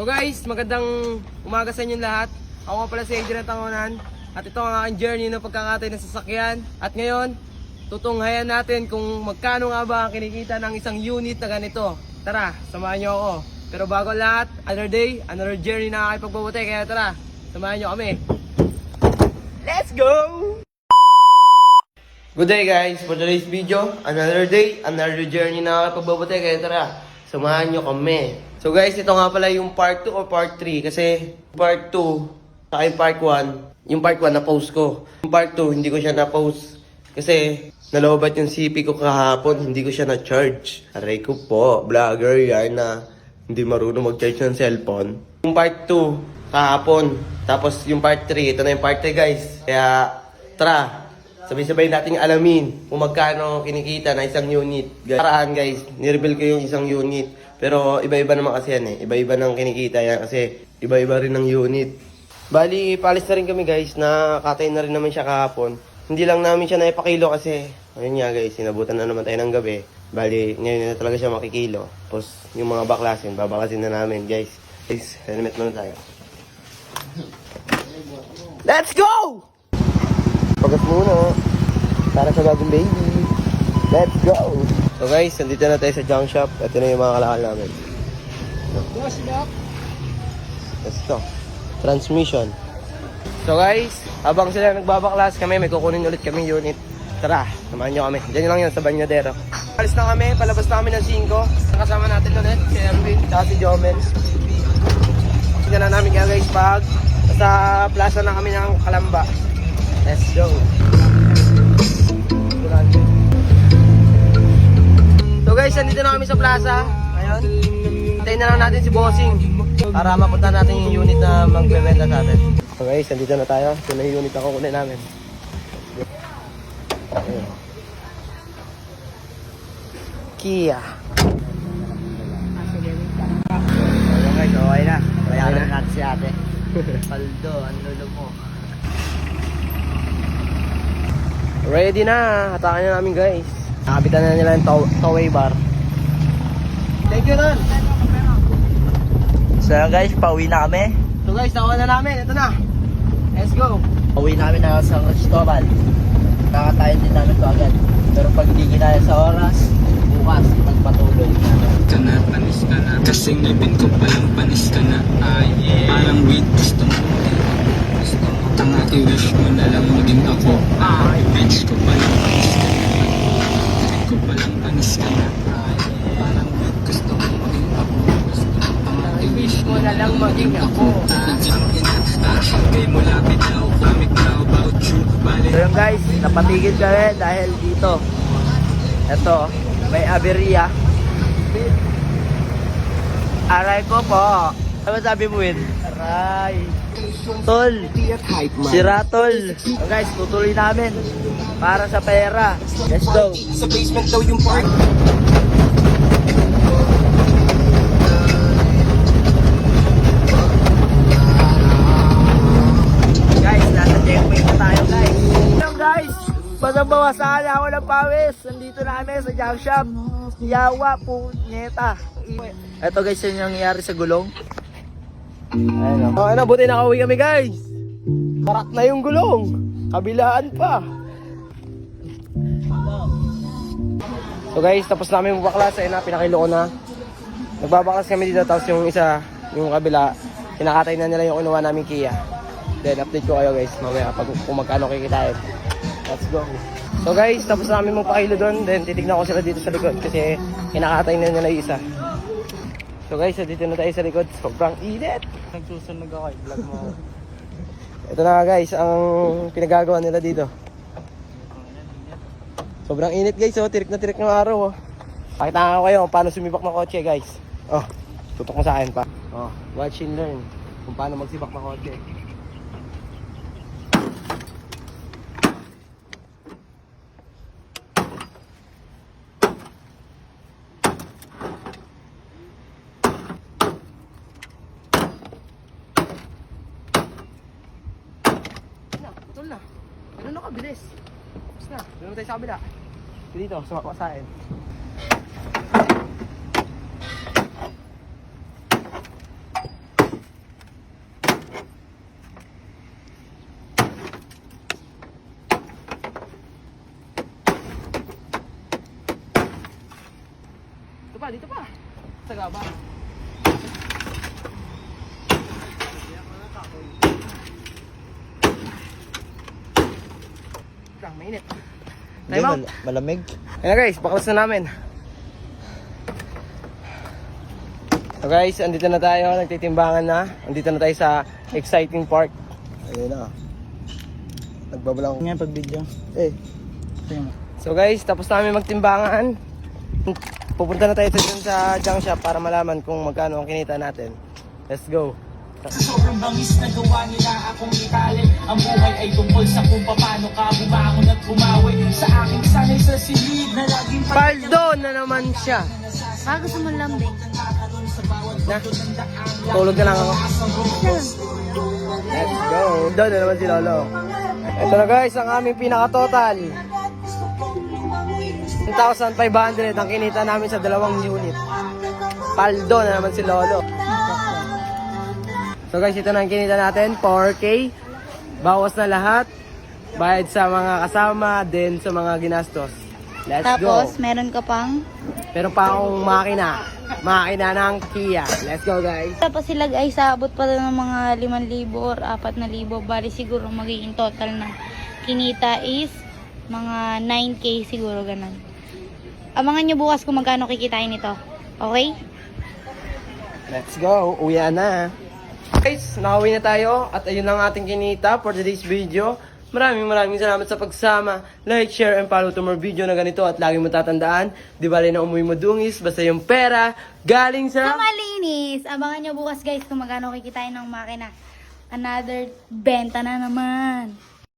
So guys, magandang umaga sa inyong lahat. Ako nga pala si Adrian Tangonan. At ito ang aking journey ng pagkakatay ng sasakyan. At ngayon, tutunghayan natin kung magkano nga ba ang kinikita ng isang unit na ganito. Tara, samahan nyo ako. Pero bago lahat, another day, another journey na aking pagbabatay. Kaya tara, samahan nyo kami. Let's go! Good day guys, for today's video, another day, another journey na aking pagbabatay. Kaya tara, samahan nyo kami. So guys, ito nga pala yung part 2 o part 3 kasi part 2 saka yung part 1, yung part 1 na-post ko. Yung part 2, hindi ko siya na-post kasi nalobat yung CP ko kahapon, hindi ko siya na-charge. Aray ko po, vlogger yan na hindi marunong mag-charge ng cellphone. Yung part 2, kahapon. Tapos yung part 3, ito na yung part 3 guys. Kaya tara, sabay-sabay nating alamin kung magkano kinikita na isang unit. Karaan guys, nireveal ko yung isang unit. Pero iba-iba naman kasi yan eh. Iba-iba ng kinikita yan kasi iba-iba rin ng unit. Bali, palis na rin kami guys. Nakatay na rin naman siya kahapon. Hindi lang namin siya naipakilo kasi ayun nga guys, sinabutan na naman tayo ng gabi. Bali, ngayon na talaga siya makikilo. Tapos yung mga baklasin, babaklasin na namin guys. Guys, helmet muna tayo. Let's go! Pagas muna. Para sa bagong baby. Let's go! So guys, nandito na tayo sa junk shop. Ito na yung mga kalakal namin. Let's go. Transmission. So guys, habang sila nagbabaklas kami, may kukunin ulit kami unit. Tara, samahan nyo kami. Diyan lang yun sa Banyadero. Alis na kami, palabas na kami ng 5. Kasama natin ulit si Erwin, tsaka si Jomel. Tingnan na namin kaya guys pag sa plaza na kami ng Kalamba. Let's go. So guys, nandito na kami sa plaza. Ngayon, hintayin na lang natin si Bossing para mapunta natin yung unit na magbebenta sa atin. So guys, nandito na tayo. Ito na yung unit na kukunin namin. Ayun. Kia. Ayun guys, okay na. Bayaran natin si ate. Paldo, ang lolo mo. Ready na. Hatakan na namin guys. Nakabitan na nila yung towway bar. Thank you, Ron. So guys, pauwi na kami. So guys, nakuha na namin. Ito na. Let's go. Pauwi namin na sa Cristobal. Kakatayin din namin ito agad. Pero pag hindi kinaya sa oras, bukas, magpatuloy na. Panis ka na. Kasing ngipin ko palang panis ka na. Parang weed, gusto mo. Tanga, i-wish mo na lang maging ako. Bitch ko palang panis ka na. Ko palang panis ka na. Parang weed, gusto mo maging ako. Tanga, i-wish mo na lang maging ako. Kaya mo lapit na ako, kamit na about you. So yun guys, napatigil kami dahil dito. Ito, may aberya. Aray ko po. Ano sabi mo Win? Aray. Tol. Sira tol. So guys, tutuloy namin. Para sa pera. Let's go. Sa basement daw yung park. Guys, nasa checkpoint na tayo guys. Hello guys, bawasan ako ng pawis. Nandito na kami sa junk shop. Yawa, punyeta. Ito guys, yun yung nangyayari sa gulong. Ayun o. Okay na, buti nakauwi kami guys. Parak na yung gulong. Kabilaan pa. So guys, tapos namin magbaklas. Ayun na, pinakilo ko na. Nagbabaklas kami dito. Tapos yung isa, yung kabila, kinakatay na nila yung kinuha namin Kia. Then update ko kayo guys mamaya kung magkano kikitain. Let's go. So guys, tapos namin magpakilo doon. Then titignan ko sila dito sa likod kasi kinakatay na nila yung isa. So guys, dito na tayo sa likod. Sobrang init. Nagsusunog ako, vlog mo. Ito na guys, ang pinagagawa nila dito. Sobrang init guys, oh. Tirik na tirik ng araw, oh. Pakita ko kayo kung paano sumibak ng kotse guys. Oh, tutok mo sa akin pa. Oh, watch and learn kung paano magsibak ng kotse. Putol na. Ganun na kabilis. Tapos na. Ganun tayo sa kabila. Dito, sumak ko sa akin. Mainit. Hindi, Time out. malamig. Ayan guys, baklas na namin. So guys, andito na tayo, nagtitimbangan na. Andito na tayo sa exciting part. Ayun na. Nagbabalang. Ngayon pag video. So guys, tapos namin magtimbangan. Pupunta na tayo dun sa junk shop para malaman kung magkano ang kinita natin. Let's go. Sobrang bangis na gawa nila akong itali. Ang buhay ay tungkol sa kung paano ka bumangon at bumawi. Sa aking sanay sa silid na laging Paldo na naman siya. Gusto mo lambing? Na, tulog na lang ako. Let's go. Doon na naman si Lolo. Ito na guys, ang aming pinaka-total. 1,500 ang kinita namin sa 2 unit. Paldo na naman si Lolo. So guys, ito na ang kinita natin, 4K. Bawas na lahat. Bayad sa mga kasama, din sa mga ginastos. Let's Tapos, go. meron ka pang... Meron pa akong makina. Makina ng Kia. Let's go guys. Tapos sila ay sabot pa ng mga 5,000 or 4,000. Bali siguro magiging total na kinita is mga 9K siguro ganun. Abangan nyo bukas kung magkano kikitain ito. Okay? Let's go. Uwi na. Guys, nakauwi na tayo at ayun ang ating kinita for today's video. Maraming salamat sa pagsama. Like, share, and follow to more video na ganito at lagi mo tatandaan, di bali na umuwi mo dungis, basta yung pera galing Sa sa... malinis! Abangan nyo bukas guys kung magkano kikitain ng makina. Another benta na naman.